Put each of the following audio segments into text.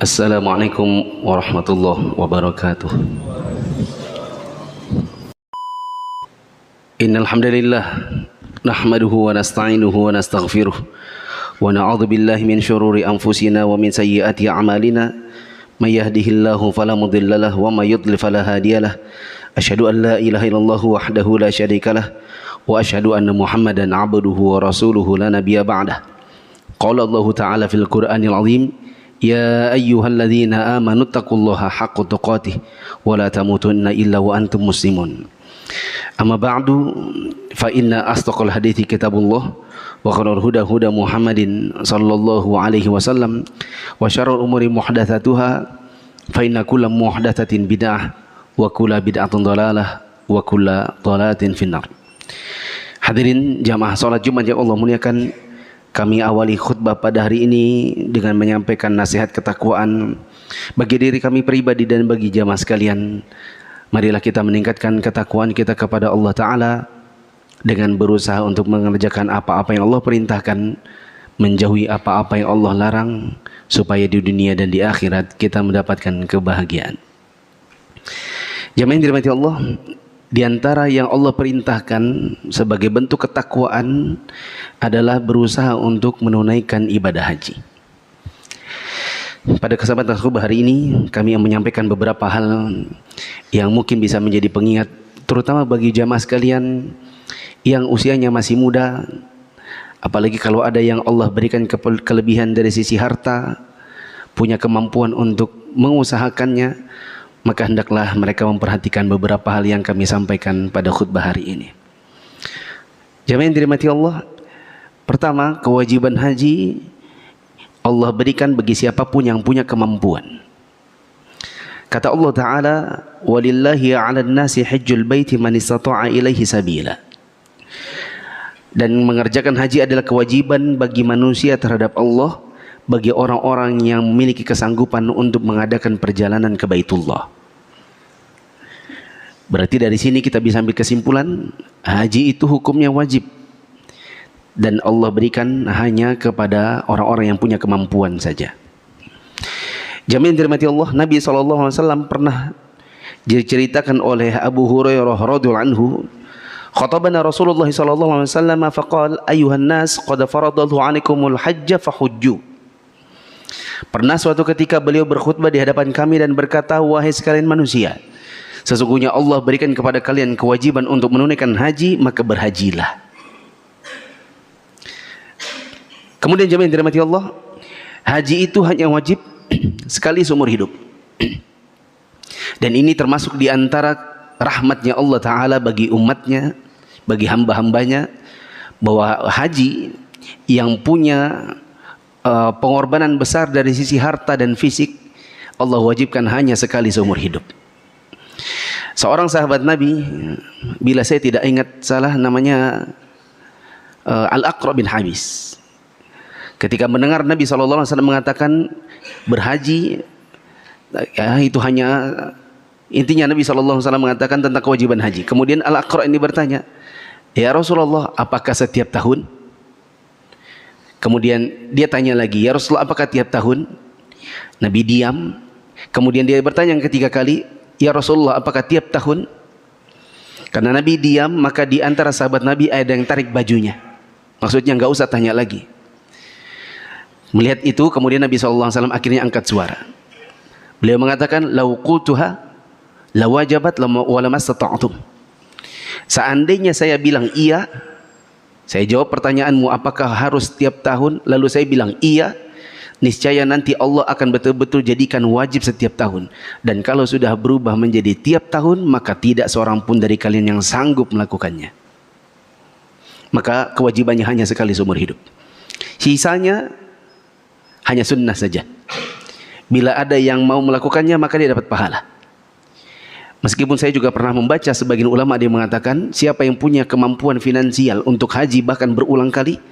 Assalamualaikum warahmatullahi wabarakatuh. Innal hamdalillah nahmaduhu wa nasta'inuhu wa nastaghfiruh wa na'udzu billahi min syururi anfusina wa min sayyiati a'malina may yahdihillahu fala mudilla lahu wa may yudlil fala hadiyalah. Asyhadu an la ilaha illallah wahdahu la syarikalah wa asyhadu anna Muhammadan 'abduhu wa rasuluhu la nabiyya ba'dah. Qala Allah ta'ala fil Qur'anil 'azim, ya ayyuhalladzina amanu taqullaha haqqa tuqatih wa la tamutunna illa wa antum muslimun. Amma ba'du, fa inna asdaqal hadithi kitabullah wa khairul huda huda Muhammadin sallallahu alaihi wasallam wa syarrul umuri muhdatsatuha fa inna kulla muhdatsatin bid'ah wa kulla bid'atin dhalalah wa kulla dhalalatin finnar. Hadirin jamaah salat Jumat yang Allah muliakan, kami awali khutbah pada hari ini dengan menyampaikan nasihat ketakwaan bagi diri kami pribadi dan bagi jamaah sekalian. Marilah kita meningkatkan ketakwaan kita kepada Allah Ta'ala dengan berusaha untuk mengerjakan apa-apa yang Allah perintahkan, menjauhi apa-apa yang Allah larang, supaya di dunia dan di akhirat kita mendapatkan kebahagiaan. Jamaah yang dirahmati Allah, di antara yang Allah perintahkan sebagai bentuk ketakwaan adalah berusaha untuk menunaikan ibadah haji. Pada kesempatan khutbah hari ini kami menyampaikan beberapa hal yang mungkin bisa menjadi pengingat, terutama bagi jamaah sekalian yang usianya masih muda, apalagi kalau ada yang Allah berikan kelebihan dari sisi harta, punya kemampuan untuk mengusahakannya, maka hendaklah mereka memperhatikan beberapa hal yang kami sampaikan pada khutbah hari ini. Jamaah yang dirahmati Allah, pertama, kewajiban haji Allah berikan bagi siapapun yang punya kemampuan. Kata Allah Ta'ala, walillahi 'alan nasi hajjul baiti man istata'a ilaihi sabila. Dan mengerjakan haji adalah kewajiban bagi manusia terhadap Allah, bagi orang-orang yang memiliki kesanggupan untuk mengadakan perjalanan ke Baitullah. Berarti dari sini kita bisa ambil kesimpulan, haji itu hukumnya wajib, dan Allah berikan hanya kepada orang-orang yang punya kemampuan saja. Jamaah yang dirahmati Allah, Nabi SAW pernah diceritakan oleh Abu Hurairah radhiyallahu anhu, khatabana Rasulullah SAW faqala ayuhan nas qad faradallahu 'alaikumul hajja fahujju. Pernah suatu ketika beliau berkhutbah di hadapan kami dan berkata, wahai sekalian manusia, sesungguhnya Allah berikan kepada kalian kewajiban untuk menunaikan haji, maka berhajilah. Kemudian jemaah yang dirahmati Allah, haji itu hanya wajib sekali seumur hidup. Dan ini termasuk di antara rahmatnya Allah Ta'ala bagi umatnya, bagi hamba-hambanya, bahwa haji yang punya pengorbanan besar dari sisi harta dan fisik, Allah wajibkan hanya sekali seumur hidup. Seorang sahabat Nabi, bila saya tidak ingat salah namanya Al-Aqra bin Habis, ketika mendengar Nabi SAW mengatakan berhaji, ya itu hanya intinya Nabi SAW mengatakan tentang kewajiban haji. Kemudian Al-Aqra ini bertanya, ya Rasulullah, apakah setiap tahun? Kemudian dia tanya lagi, ya Rasulullah, apakah tiap tahun? Nabi diam. Kemudian dia bertanya yang ketiga kali, ya Rasulullah, apakah tiap tahun? Karena Nabi diam, maka di antara sahabat Nabi ada yang tarik bajunya. Maksudnya enggak usah tanya lagi. Melihat itu, kemudian Nabi SAW akhirnya angkat suara. Beliau mengatakan, lau qultuha lawajabat walamastata'tum. Seandainya saya bilang iya, saya jawab pertanyaanmu apakah harus setiap tahun, lalu saya bilang iya, niscaya nanti Allah akan betul-betul jadikan wajib setiap tahun. Dan kalau sudah berubah menjadi tiap tahun, maka tidak seorang pun dari kalian yang sanggup melakukannya. Maka kewajibannya hanya sekali seumur hidup. Sisanya hanya sunnah saja. Bila ada yang mau melakukannya, maka dia dapat pahala. Meskipun saya juga pernah membaca sebagian ulama dia mengatakan, siapa yang punya kemampuan finansial untuk haji bahkan berulang kali,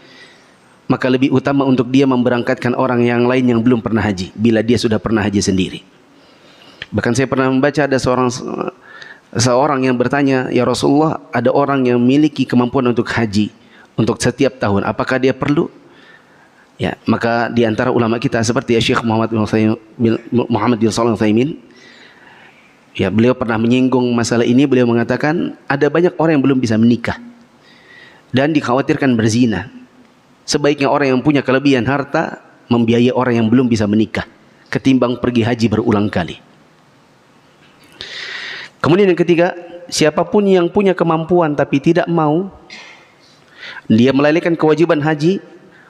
maka lebih utama untuk dia memberangkatkan orang yang lain yang belum pernah haji, bila dia sudah pernah haji sendiri. Bahkan saya pernah membaca ada seorang yang bertanya, ya Rasulullah, ada orang yang memiliki kemampuan untuk haji untuk setiap tahun, apakah dia perlu? Ya, maka di antara ulama kita seperti Syekh Muhammad bin Shalih Al-Utsaimin, ya, beliau pernah menyinggung masalah ini. Beliau mengatakan ada banyak orang yang belum bisa menikah dan dikhawatirkan berzina. Sebaiknya orang yang punya kelebihan harta membiayai orang yang belum bisa menikah ketimbang pergi haji berulang kali. Kemudian yang ketiga, siapapun yang punya kemampuan tapi tidak mau, dia melalaikan kewajiban haji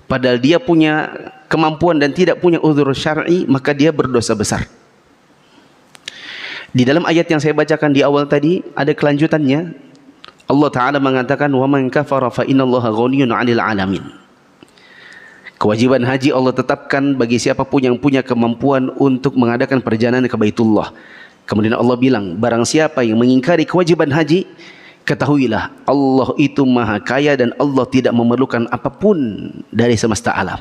padahal dia punya kemampuan dan tidak punya uzur syar'i, maka dia berdosa besar. Di dalam ayat yang saya bacakan di awal tadi ada kelanjutannya. Allah Ta'ala mengatakan, wa man kafara fa innallaha ghaniyun 'anil 'alamin. Kewajiban haji Allah tetapkan bagi siapapun yang punya kemampuan untuk mengadakan perjalanan ke Baitullah. Kemudian Allah bilang, barang siapa yang mengingkari kewajiban haji, ketahuilah Allah itu maha kaya dan Allah tidak memerlukan apapun dari semesta alam.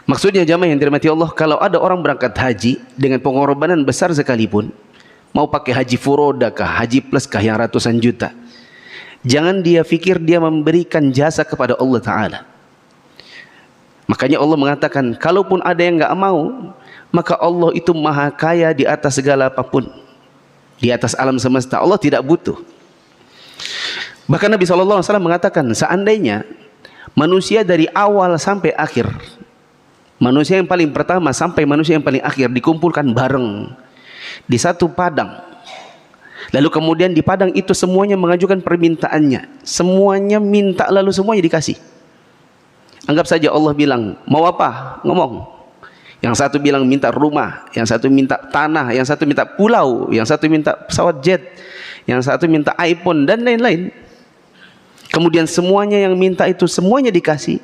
Maksudnya jamaah yang dirahmati Allah, kalau ada orang berangkat haji dengan pengorbanan besar sekalipun, mau pakai haji furoda kah, haji plus kah yang ratusan juta, jangan dia fikir dia memberikan jasa kepada Allah Ta'ala. Makanya Allah mengatakan, kalaupun ada yang enggak mau, maka Allah itu maha kaya di atas segala apapun, di atas alam semesta. Allah tidak butuh. Bahkan Nabi SAW mengatakan, seandainya manusia dari awal sampai akhir, manusia yang paling pertama sampai manusia yang paling akhir dikumpulkan bareng di satu padang, lalu kemudian di padang itu semuanya mengajukan permintaannya, semuanya minta lalu semuanya dikasih. Anggap saja Allah bilang, mau apa? Ngomong. Yang satu bilang minta rumah, yang satu minta tanah, yang satu minta pulau, yang satu minta pesawat jet, yang satu minta iPhone dan lain-lain. Kemudian semuanya yang minta itu semuanya dikasih.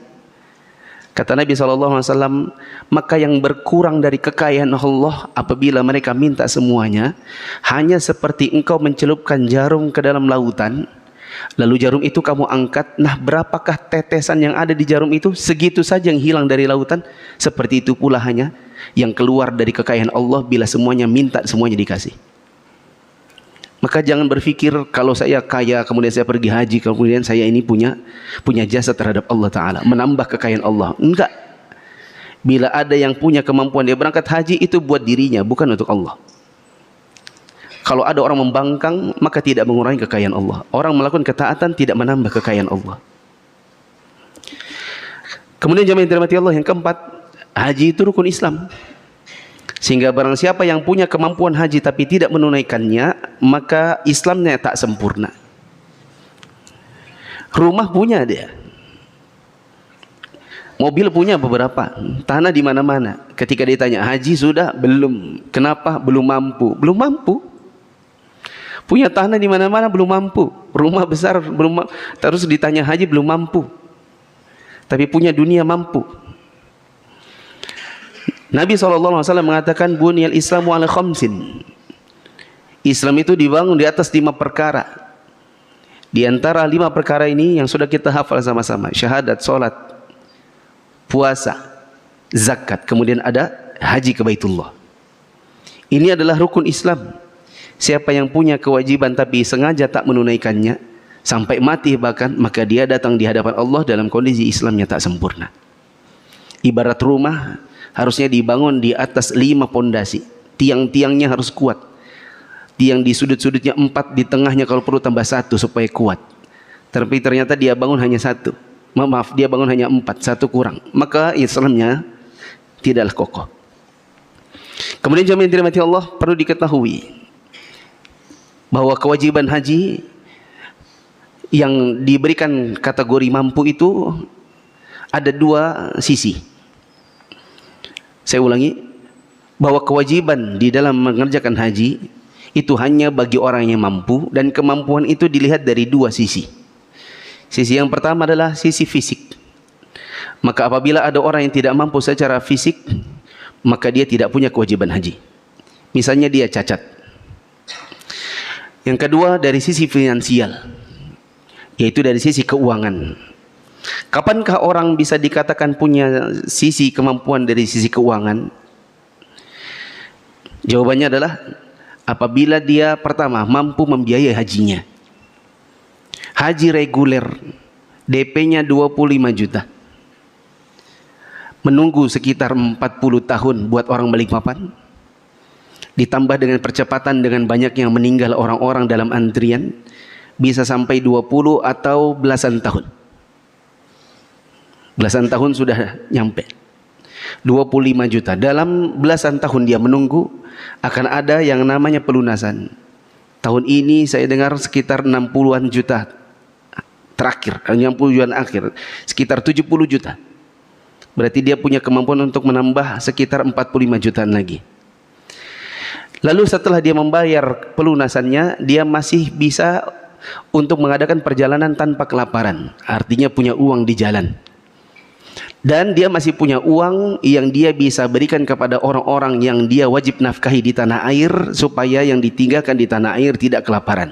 Kata Nabi SAW, maka yang berkurang dari kekayaan Allah apabila mereka minta semuanya, hanya seperti engkau mencelupkan jarum ke dalam lautan, lalu jarum itu kamu angkat. Nah, berapakah tetesan yang ada di jarum itu? Segitu saja yang hilang dari lautan. Seperti itu pula hanya yang keluar dari kekayaan Allah bila semuanya minta, semuanya dikasih. Maka jangan berpikir kalau saya kaya kemudian saya pergi haji, kemudian saya ini punya jasa terhadap Allah Ta'ala, menambah kekayaan Allah. Enggak. Bila ada yang punya kemampuan dia berangkat haji, itu buat dirinya, bukan untuk Allah. Kalau ada orang membangkang, maka tidak mengurangi kekayaan Allah. Orang melakukan ketaatan tidak menambah kekayaan Allah. Kemudian jemaah yang dirahmati Allah, yang keempat, haji itu rukun Islam. Sehingga barang siapa yang punya kemampuan haji tapi tidak menunaikannya, maka Islamnya tak sempurna. Rumah punya dia, mobil punya beberapa, tanah di mana-mana. Ketika ditanya haji sudah? Belum. Kenapa? Belum mampu. Belum mampu. Punya tanah di mana-mana belum mampu, rumah besar belum, terus ditanya haji belum mampu. Tapi punya dunia mampu. Nabi SAW mengatakan, bunyal Islamu ala khamsin. Islam itu dibangun di atas 5 perkara. Di antara 5 perkara ini yang sudah kita hafal sama-sama, syahadat, salat, puasa, zakat, kemudian ada haji ke Baitullah. Ini adalah rukun Islam. Siapa yang punya kewajiban tapi sengaja tak menunaikannya sampai mati bahkan, maka dia datang di hadapan Allah dalam kondisi Islamnya tak sempurna. Ibarat rumah harusnya dibangun di atas 5 pondasi. Tiang-tiangnya harus kuat. Tiang di sudut-sudutnya 4, di tengahnya kalau perlu tambah 1 supaya kuat. Tapi ternyata dia bangun hanya 1. Maaf, dia bangun hanya 4, 1 kurang. Maka Islamnya tidaklah kokoh. Kemudian jemaah yang dirahmati Allah, perlu diketahui bahwa kewajiban haji yang diberikan kategori mampu itu ada 2 sisi. Saya ulangi, bahwa kewajiban di dalam mengerjakan haji itu hanya bagi orang yang mampu, dan kemampuan itu dilihat dari 2 sisi. Sisi yang pertama adalah sisi fisik. Maka apabila ada orang yang tidak mampu secara fisik, maka dia tidak punya kewajiban haji. Misalnya dia cacat. Yang kedua dari sisi finansial, yaitu dari sisi keuangan. Kapankah orang bisa dikatakan punya sisi kemampuan dari sisi keuangan? Jawabannya adalah apabila dia pertama mampu membiayai hajinya. Haji reguler, DP-nya 25 juta. menunggu sekitar 40 tahun buat orang Balikpapan, ditambah dengan percepatan dengan banyak yang meninggal orang-orang dalam antrian, bisa sampai 20 atau belasan tahun. Belasan tahun sudah nyampe 25 juta. Dalam belasan tahun dia menunggu, akan ada yang namanya pelunasan. Tahun ini saya dengar sekitar 60-an juta terakhir, 60 juta akhir, sekitar 70 juta. Berarti dia punya kemampuan untuk menambah sekitar 45 jutaan lagi. Lalu setelah dia membayar pelunasannya, dia masih bisa untuk mengadakan perjalanan tanpa kelaparan. Artinya punya uang di jalan. Dan dia masih punya uang yang dia bisa berikan kepada orang-orang yang dia wajib nafkahi di tanah air, supaya yang ditinggalkan di tanah air tidak kelaparan.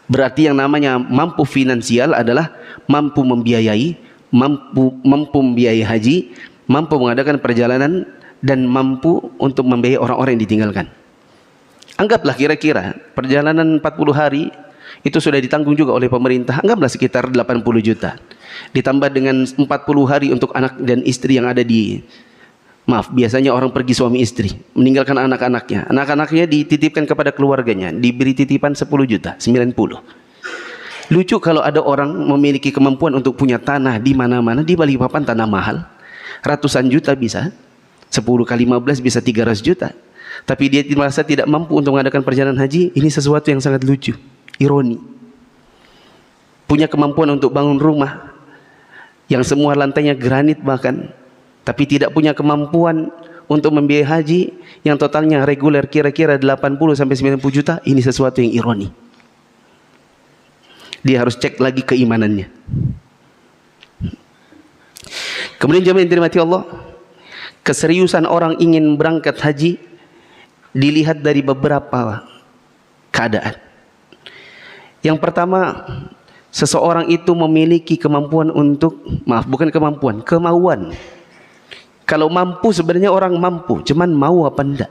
Berarti yang namanya mampu finansial adalah mampu membiayai, mampu membiayai haji, mampu mengadakan perjalanan, dan mampu untuk membiayai orang-orang yang ditinggalkan. Anggaplah kira-kira perjalanan 40 hari itu sudah ditanggung juga oleh pemerintah, anggaplah sekitar 80 juta. Ditambah dengan 40 hari untuk anak dan istri yang ada di, biasanya orang pergi suami istri, meninggalkan anak-anaknya. Anak-anaknya dititipkan kepada keluarganya, diberi titipan 10 juta, 90. Lucu kalau ada orang memiliki kemampuan untuk punya tanah di mana-mana. Di Balikpapan tanah mahal, ratusan juta bisa, 10 kali 15 bisa 300 juta. Tapi dia merasa tidak mampu untuk mengadakan perjalanan haji. Ini sesuatu yang sangat lucu, ironi. Punya kemampuan untuk bangun rumah yang semua lantainya granit bahkan, tapi tidak punya kemampuan untuk membiayai haji yang totalnya reguler kira-kira 80 sampai 90 juta. Ini sesuatu yang ironi. Dia harus cek lagi keimanannya. Kemudian jemaah yang dirahmati Allah, keseriusan orang ingin berangkat haji dilihat dari beberapa keadaan. Yang pertama, seseorang itu memiliki kemampuan untuk, kemauan. Kalau mampu, sebenarnya orang mampu, cuman mau apa enggak,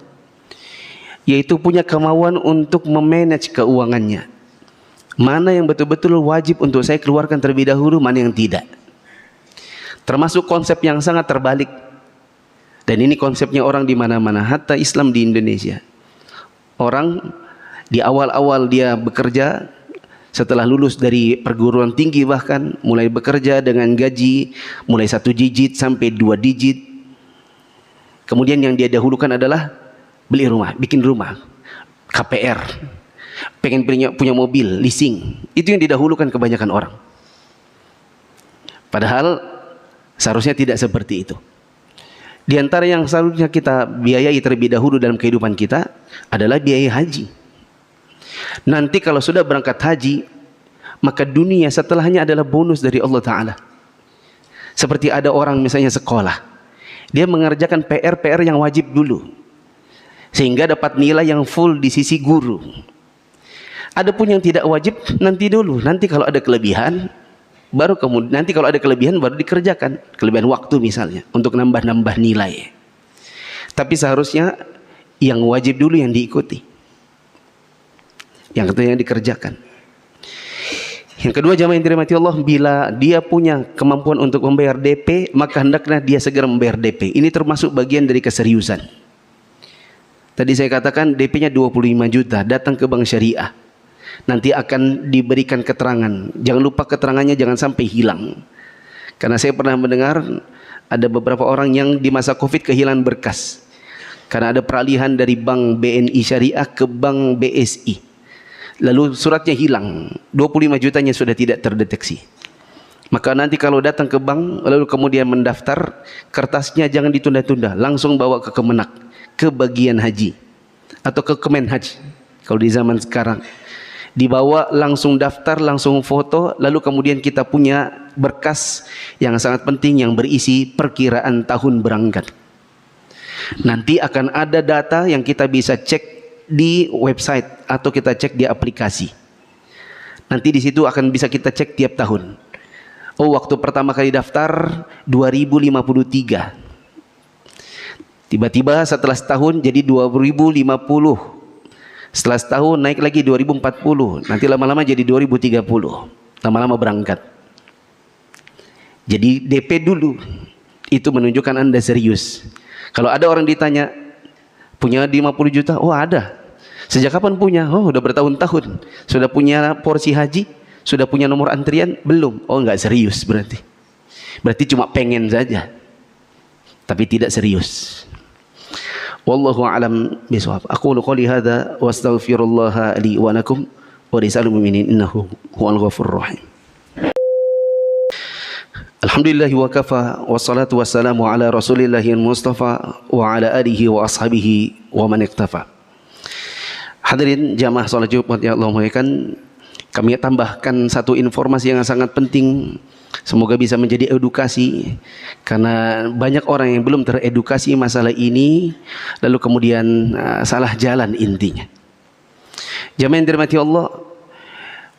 yaitu punya kemauan untuk memanage keuangannya. Mana yang betul-betul wajib untuk saya keluarkan terlebih dahulu, mana yang tidak. Termasuk konsep yang sangat terbalik. Dan ini konsepnya orang di mana-mana, hatta Islam di Indonesia. Orang di awal-awal dia bekerja, setelah lulus dari perguruan tinggi bahkan, mulai bekerja dengan gaji mulai 1 digit sampai 2 digit. Kemudian yang dia dahulukan adalah beli rumah, bikin rumah, KPR. Pengen punya mobil, leasing. Itu yang didahulukan kebanyakan orang. Padahal seharusnya tidak seperti itu. Di antara yang seharusnya kita biayai terlebih dahulu dalam kehidupan kita adalah biaya haji. Nanti kalau sudah berangkat haji, maka dunia setelahnya adalah bonus dari Allah Ta'ala. Seperti ada orang misalnya sekolah, dia mengerjakan PR yang wajib dulu, sehingga dapat nilai yang full di sisi guru. Adapun yang tidak wajib nanti dulu. Nanti kalau ada kelebihan baru dikerjakan. Kelebihan waktu misalnya untuk nambah-nambah nilai. Tapi seharusnya yang wajib dulu yang diikuti. Yang kedua yang dikerjakan. Yang kedua jamaah yang dirahmati Allah, bila dia punya kemampuan untuk membayar DP, maka hendaknya dia segera membayar DP. Ini termasuk bagian dari keseriusan. Tadi saya katakan DP-nya 25 juta, datang ke bank syariah. Nanti akan diberikan keterangan. Jangan lupa keterangannya jangan sampai hilang. Karena saya pernah mendengar ada beberapa orang yang di masa Covid kehilangan berkas. Karena ada peralihan dari bank BNI Syariah ke bank BSI. Lalu suratnya hilang. 25 jutanya sudah tidak terdeteksi. Maka nanti kalau datang ke bank lalu kemudian mendaftar, kertasnya jangan ditunda-tunda. Langsung bawa ke Kemenak, ke bagian haji. Atau ke Kemenhaj. Kalau di zaman sekarang. Dibawa langsung daftar, langsung foto, lalu kemudian kita punya berkas yang sangat penting yang berisi perkiraan tahun berangkat. Nanti akan ada data yang kita bisa cek di website atau kita cek di aplikasi. Nanti di situ akan bisa kita cek tiap tahun. Oh, waktu pertama kali daftar 2053. Tiba-tiba setelah setahun jadi 2050. Setelah setahun naik lagi 2040, nanti lama-lama jadi 2030, lama-lama berangkat. Jadi DP dulu, itu menunjukkan Anda serius. Kalau ada orang ditanya, punya 50 juta? Oh ada. Sejak kapan punya? Oh udah bertahun-tahun. Sudah punya porsi haji? Sudah punya nomor antrian? Belum. Oh enggak serius berarti. Berarti cuma pengen saja, tapi tidak serius. Wallahu a'lam bishawab. Aqulu qouli hadza wa astaghfirullah li wa lakum wa lisal mu'minin innahu huwal ghafurur rahim. Alhamdulillah wa kafa wassalatu wassalamu ala rasulillahil mustafa wa ala alihi wa ashabihi wa man iktafa. Hadirin jamaah salat Jumat yang Allah muliakan, kami tambahkan satu informasi yang sangat penting. Semoga bisa menjadi edukasi, karena banyak orang yang belum teredukasi masalah ini, lalu kemudian salah jalan intinya. Jamaah yang dirahmati Allah,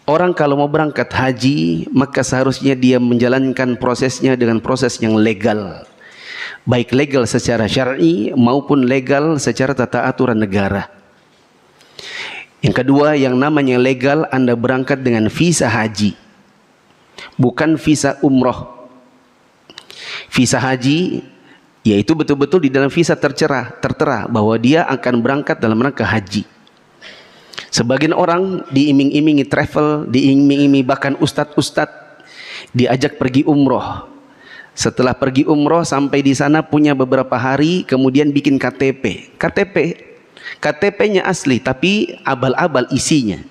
orang kalau mau berangkat haji, maka seharusnya dia menjalankan prosesnya dengan proses yang legal. Baik legal secara syar'i maupun legal secara tata aturan negara. Yang kedua, yang namanya legal, Anda berangkat dengan visa haji, bukan visa umroh. Visa haji yaitu betul-betul di dalam visa tertera bahwa dia akan berangkat dalam rangka haji. Sebagian orang diiming-imingi travel, diiming-imingi bahkan ustadz-ustadz diajak pergi umroh. Setelah pergi umroh sampai di sana punya beberapa hari, kemudian bikin KTP-nya asli tapi abal-abal isinya.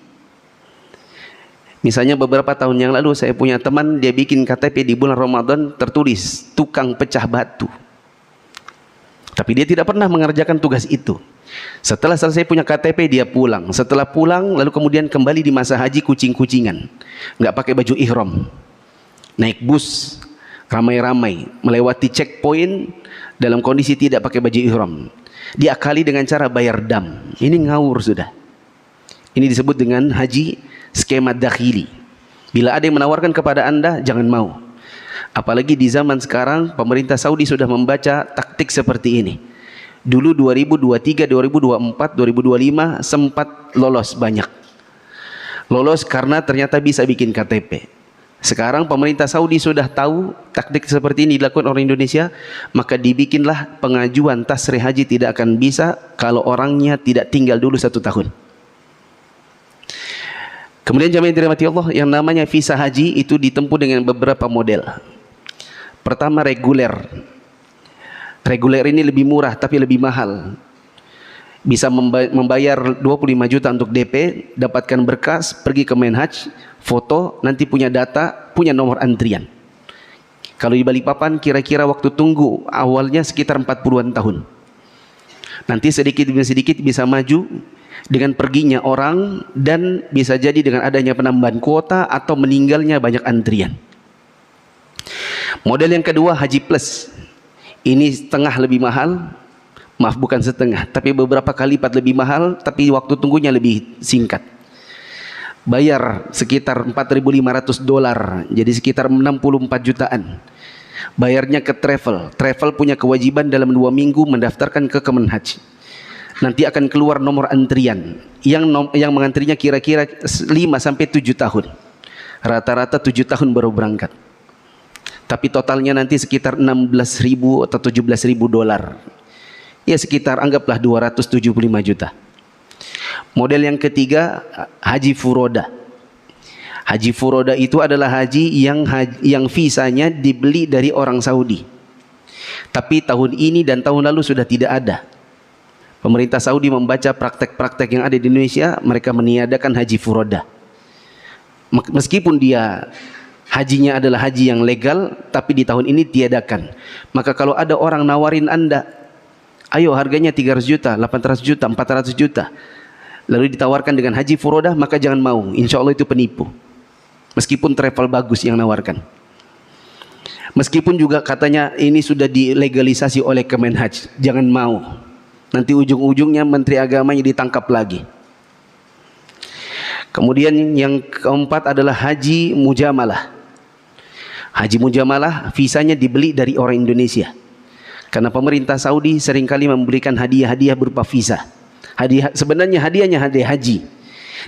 Misalnya beberapa tahun yang lalu saya punya teman, dia bikin KTP di bulan Ramadan tertulis tukang pecah batu. Tapi dia tidak pernah mengerjakan tugas itu. Setelah selesai punya KTP dia pulang. Setelah pulang lalu kemudian kembali di masa haji kucing-kucingan. Nggak pakai baju ihram. Naik bus ramai-ramai melewati checkpoint dalam kondisi tidak pakai baju ihram. Diakali dengan cara bayar dam. Ini ngawur sudah. Ini disebut dengan haji skema dakhili. Bila ada yang menawarkan kepada Anda, jangan mau. Apalagi di zaman sekarang, pemerintah Saudi sudah membaca taktik seperti ini. Dulu 2023, 2024, 2025 sempat lolos banyak. Lolos karena ternyata bisa bikin KTP. Sekarang pemerintah Saudi sudah tahu taktik seperti ini dilakukan orang Indonesia, maka dibikinlah pengajuan tasrih haji tidak akan bisa kalau orangnya tidak tinggal dulu 1 tahun. Kemudian jamaah yang dirahmati Allah, yang namanya visa haji itu ditempuh dengan beberapa model. Pertama, reguler. Reguler ini lebih murah tapi lebih mahal. Bisa membayar 25 juta untuk DP, dapatkan berkas, pergi ke Menhaj, foto, nanti punya data, punya nomor antrian. Kalau di Balikpapan kira-kira waktu tunggu awalnya sekitar 40-an tahun. Nanti sedikit demi sedikit bisa maju dengan perginya orang, dan bisa jadi dengan adanya penambahan kuota atau meninggalnya banyak antrian. Model yang kedua, haji plus. Ini setengah lebih mahal, maaf bukan setengah, tapi beberapa kali lipat lebih mahal, tapi waktu tunggunya lebih singkat. Bayar sekitar $4.500, jadi sekitar 64 jutaan. Bayarnya ke travel. Travel punya kewajiban dalam 2 minggu mendaftarkan ke Kemenhaj. Nanti akan keluar nomor antrian. Yang mengantrinya kira-kira 5 sampai 7 tahun. Rata-rata 7 tahun baru berangkat. Tapi totalnya nanti sekitar 16.000 atau 17.000 dolar. Ya sekitar anggaplah 275 juta. Model yang ketiga, haji furoda. Haji furoda itu adalah haji yang visanya dibeli dari orang Saudi. Tapi tahun ini dan tahun lalu sudah tidak ada. Pemerintah Saudi membaca praktek-praktek yang ada di Indonesia, mereka meniadakan haji furoda. Meskipun dia hajinya adalah haji yang legal, tapi di tahun ini tiadakan. Maka kalau ada orang nawarin Anda, ayo harganya 300 juta, 800 juta, 400 juta, lalu ditawarkan dengan haji furoda, maka jangan mau. Insya Allah itu penipu. Meskipun travel bagus yang nawarkan. Meskipun juga katanya ini sudah dilegalisasi oleh Kemenhaj, jangan mau. Nanti ujung-ujungnya Menteri Agamanya ditangkap lagi. Kemudian yang keempat adalah haji mujamalah. Haji mujamalah visanya dibeli dari orang Indonesia. Karena pemerintah Saudi seringkali memberikan hadiah-hadiah berupa visa. Sebenarnya hadiahnya hadiah haji.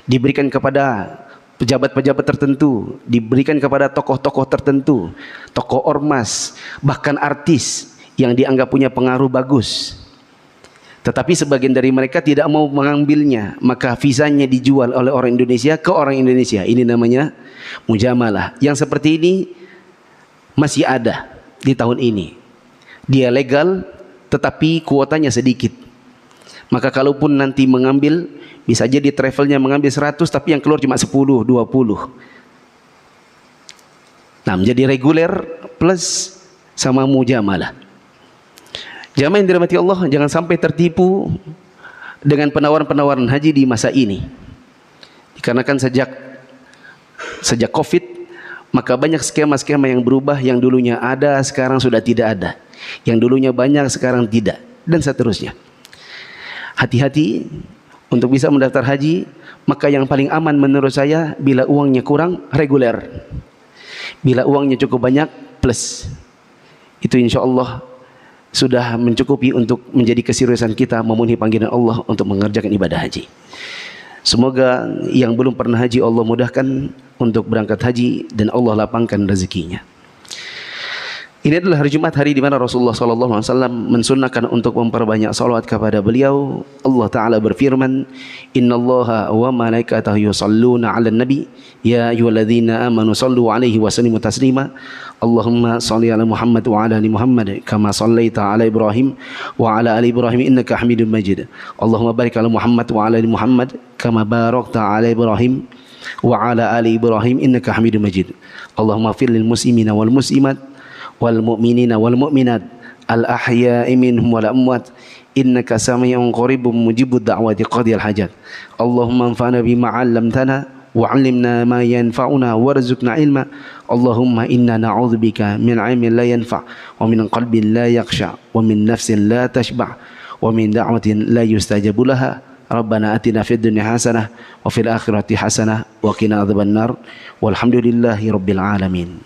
Diberikan kepada pejabat-pejabat tertentu, diberikan kepada tokoh-tokoh tertentu, tokoh ormas, bahkan artis yang dianggap punya pengaruh bagus. Tetapi sebagian dari mereka tidak mau mengambilnya, maka visanya dijual oleh orang Indonesia ke orang Indonesia. Ini namanya mujamalah. Yang seperti ini masih ada di tahun ini. Dia legal tetapi kuotanya sedikit. Maka kalaupun nanti mengambil, bisa jadi travelnya mengambil 100 tapi yang keluar cuma 10, 20. Nah, menjadi reguler plus sama mujamalah. Jamaah yang dirahmati Allah, jangan sampai tertipu dengan penawaran-penawaran haji di masa ini. Dikarenakan sejak Covid, maka banyak skema-skema yang berubah, yang dulunya ada sekarang sudah tidak ada. Yang dulunya banyak sekarang tidak, dan seterusnya. Hati-hati untuk bisa mendaftar haji, maka yang paling aman menurut saya bila uangnya kurang, reguler. Bila uangnya cukup banyak, plus. Itu insya Allah sudah mencukupi untuk menjadi keseriusan kita memenuhi panggilan Allah untuk mengerjakan ibadah haji. Semoga yang belum pernah haji Allah mudahkan untuk berangkat haji dan Allah lapangkan rezekinya. Ini adalah hari Jumat, hari di mana Rasulullah SAW mensunnahkan untuk memperbanyak salawat kepada beliau. Allah Ta'ala berfirman, Inna Allaha wa malaikatahu yusalluna ala nabi, ya ayyuhalladzina amanu sallu alaihi wa sallimu taslima. Allahumma salli ala Muhammad wa ala ali Muhammad kama sallaita ala Ibrahim wa ala ali Ibrahim innaka Hamidum Majid. Allahumma barik ala Muhammad wa ala ali Muhammad kama barakta ala Ibrahim wa ala ali Ibrahim innaka Hamidum Majid. Allahumma fir lil muslimina wal muslimat wal mu'minina wal mu'minat al ahya'i minhum wal amwat innaka sami'un qaribun mujibud da'wati qadiyal hajat. Allahumma anfa'na bima 'allamtana wa 'allimna ma yanfa'una warzuqna ilma. Allahumma inna na'udzubika min 'ilmin la yanfa' wa min qalbin la yakhsha wa min nafsin la tashba' wa min da'watin la yustajabu laha. Rabbana atina fid dunya hasanah wa fil akhirati hasanah wa qina adzabannar. Walhamdulillahi rabbil alamin.